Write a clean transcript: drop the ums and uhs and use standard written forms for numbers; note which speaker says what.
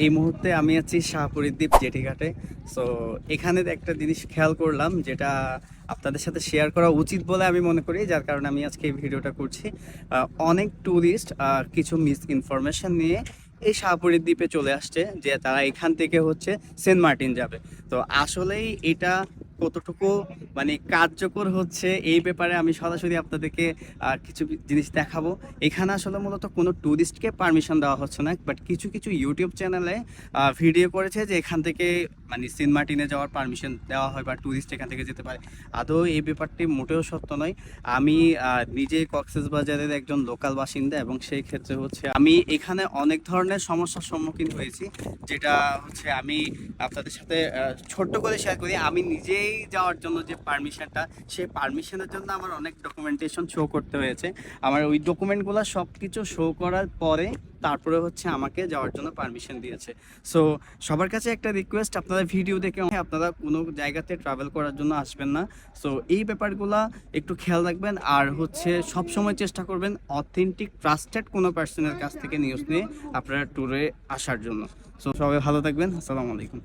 Speaker 1: এই মুহূর্তে আমি আছি শাহপুরীর দ্বীপ জেটিঘাটে। সো এখানে একটা জিনিস খেয়াল করলাম, যেটা আপনাদের সাথে শেয়ার করা উচিত বলে আমি মনে করি, যার কারণে আমি আজকে এই ভিডিওটা করছি। অনেক ট্যুরিস্ট কিছু মিস ইনফরমেশন নিয়ে এই শাহপুরীর দ্বীপে চলে আসছে যে তারা এখান থেকে হচ্ছে সেন্ট মার্টিন যাবে। তো আসলেই এটা কতটুকু মানে কার্যকর হচ্ছে এই ব্যাপারে আমি সরাসরি আপনাদেরকে কিছু জিনিস দেখাবো। এখানে আসলে মূলত কোনো ট্যুরিস্টকে পারমিশন দেওয়া হচ্ছে না, বাট কিছু কিছু ইউটিউব চ্যানেলে ভিডিও করেছে যে এখান থেকে মানে সেন্ট মার্টিনে যাওয়ার পারমিশন দেওয়া হয় বা ট্যুরিস্ট এখান থেকে যেতে পারে। আদৌ এই ব্যাপারটি মোটেও সত্য নয়। আমি নিজে কক্সবাজারের একজন লোকাল বাসিন্দা, এবং সেই ক্ষেত্রে হচ্ছে আমি এখানে অনেক ধরনের সমস্যার সম্মুখীন হয়েছি, যেটা হচ্ছে আমি আপনাদের সাথে ছোট্ট করে শেয়ার করি। আমি নিজেই যাওয়ার জন্য যে পারমিশনটা, সেই পারমিশনের জন্য আমার অনেক ডকুমেন্টেশন শো করতে হয়েছে। আমার ওই ডকুমেন্টগুলো সব কিছু শো করার পরে তারপরে হচ্ছে আমাকে যাওয়ার জন্য পারমিশন দিয়েছে। সো সবার কাছে একটা রিকোয়েস্ট, আপনারা ভিডিও দেখে আপনারা কোনো জায়গাতে ট্রাভেল করার জন্য আসবেন না। সো এই ব্যাপারগুলো একটু খেয়াল রাখবেন, আর হচ্ছে সব সময় চেষ্টা করবেন অথেন্টিক ট্রাস্টেড কোনো পার্সনের কাছ থেকে নিউজ নিয়ে আপনারা ট্যুরে আসার জন্য। সো সবাই ভালো থাকবেন। আসসালামু আলাইকুম।